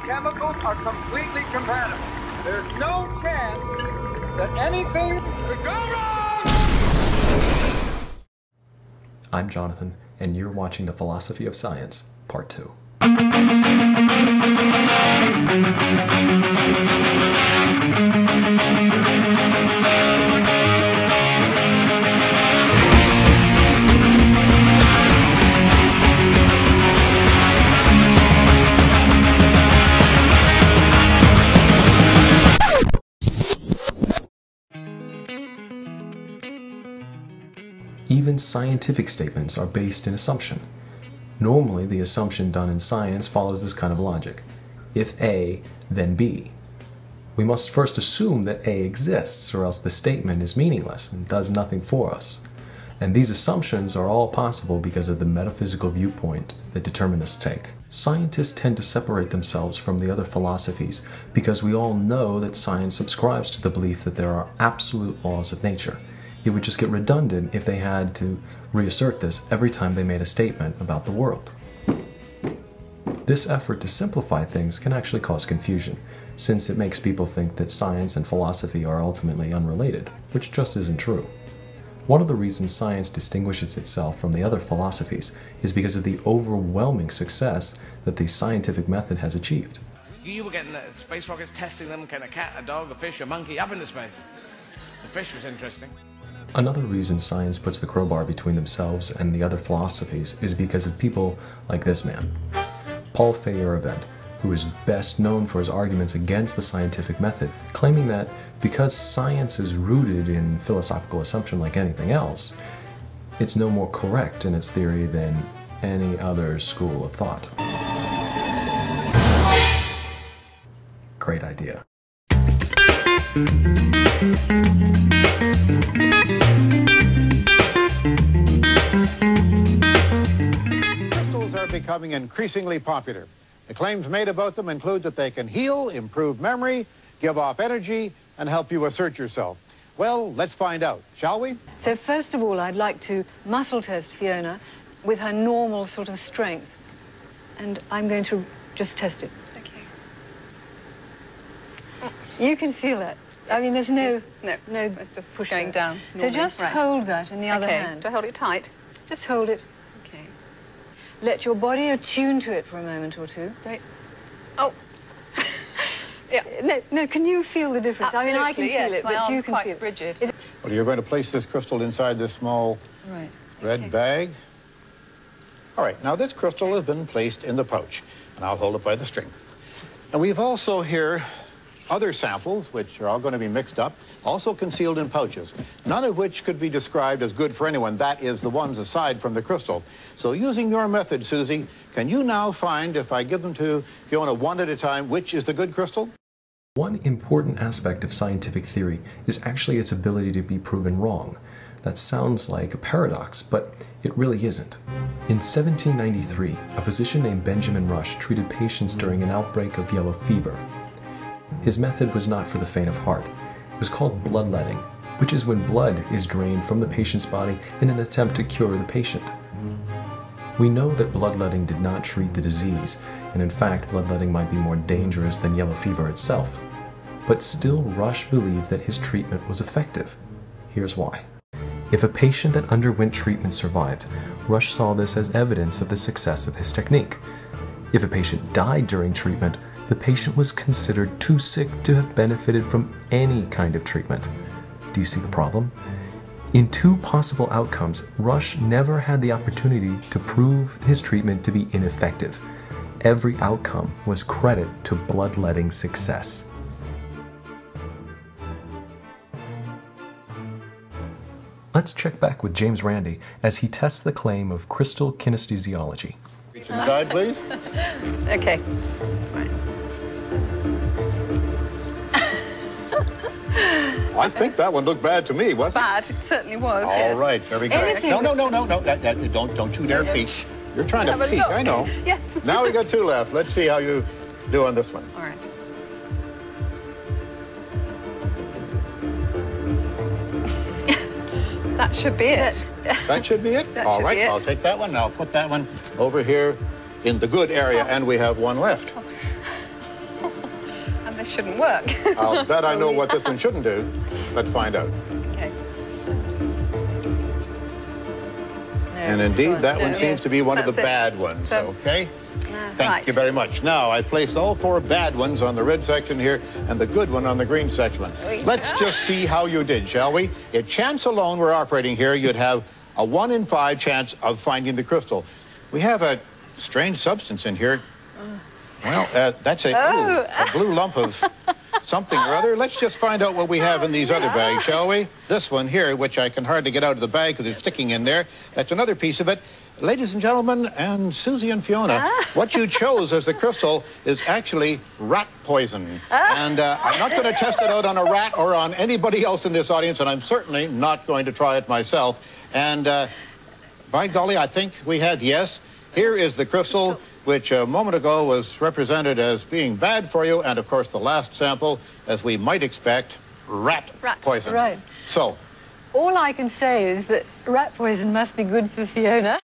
chemicals are completely compatible. There's no chance that anything could go wrong! I'm Jonathan, and you're watching The Philosophy of Science, Part 2. Even scientific statements are based in assumption. Normally, the assumption done in science follows this kind of logic. If A, then B. We must first assume that A exists, or else the statement is meaningless and does nothing for us. And these assumptions are all possible because of the metaphysical viewpoint that determinists take. Scientists tend to separate themselves from the other philosophies because we all know that science subscribes to the belief that there are absolute laws of nature. It would just get redundant if they had to reassert this every time they made a statement about the world. This effort to simplify things can actually cause confusion, since it makes people think that science and philosophy are ultimately unrelated, which just isn't true. One of the reasons science distinguishes itself from the other philosophies is because of the overwhelming success that the scientific method has achieved. You were getting space rockets, testing them, getting a cat, a dog, a fish, a monkey up into space. The fish was interesting. Another reason science puts the crowbar between themselves and the other philosophies is because of people like this man, Paul Feyerabend, who is best known for his arguments against the scientific method, claiming that because science is rooted in philosophical assumption like anything else, it's no more correct in its theory than any other school of thought. Great idea. Crystals are becoming increasingly popular. The claims made about them include that they can heal, improve memory, give off energy, and help you assert yourself. Well, let's find out, shall we? So first of all, I'd like to muscle test Fiona with her normal sort of strength. And I'm going to just test it. Okay. You can feel it. I mean, there's no It's just push going down. So normally. just Right. hold that in the other Okay. hand. Do I hold it tight? Just hold it. Okay. Let your body attune to it for a moment or two. Right. Oh. Yeah. No, can you feel the difference? I mean, I can Absolutely, feel it, yes. My but you arm's can quite feel it. rigid. Well, you're going to place this crystal inside this small Right. red bag. All right, now this crystal has been placed in the pouch, and I'll hold it by the string. And we've also here other samples, which are all going to be mixed up, also concealed in pouches, none of which could be described as good for anyone. That is, the ones aside from the crystal. So using your method, Susie, can you now find, if I give them to Fiona one at a time, which is the good crystal? One important aspect of scientific theory is actually its ability to be proven wrong. That sounds like a paradox, but it really isn't. In 1793, a physician named Benjamin Rush treated patients during an outbreak of yellow fever. His method was not for the faint of heart. It was called bloodletting, which is when blood is drained from the patient's body in an attempt to cure the patient. We know that bloodletting did not treat the disease, and in fact, bloodletting might be more dangerous than yellow fever itself. But still, Rush believed that his treatment was effective. Here's why. If a patient that underwent treatment survived, Rush saw this as evidence of the success of his technique. If a patient died during treatment, the patient was considered too sick to have benefited from any kind of treatment. Do you see the problem? In two possible outcomes, Rush never had the opportunity to prove his treatment to be ineffective. Every outcome was credit to bloodletting success. Let's check back with James Randi as he tests the claim of crystal kinesthesiology. Reach inside, please. Okay. Right. I think that one looked bad to me, wasn't it? Bad. It certainly was. All right, very good. Anything No. Don't you dare peek. You're trying to Have a peek, look. I know. Yes. Now we got two left. Let's see how you do on this one. All right. That should be it. That should be it? That All should right, be it. I'll take that one. I'll put that one over here in the good area, and we have one left. this shouldn't work. I'll bet I know what this one shouldn't do. Let's find out. Okay. And indeed, that one seems to be one of the bad ones, okay? Thank you very much. Now, I placed all 4 bad ones on the red section here and the good one on the green section. Let's just see how you did, shall we? If chance alone were operating here, you'd have a 1 in 5 chance of finding the crystal. We have a strange substance in here. Well, that's a blue lump of something or other. Let's just find out what we have in these other bags, shall we? This one here, which I can hardly get out of the bag because it's sticking in there, that's another piece of it. Ladies and gentlemen, and Susie and Fiona, what you chose as the crystal is actually rat poison. And I'm not going to test it out on a rat or on anybody else in this audience, and I'm certainly not going to try it myself. And by golly, I think we have, yes, here is the crystal, which a moment ago was represented as being bad for you, and of course the last sample, as we might expect, rat poison. Right. So, all I can say is that rat poison must be good for Fiona.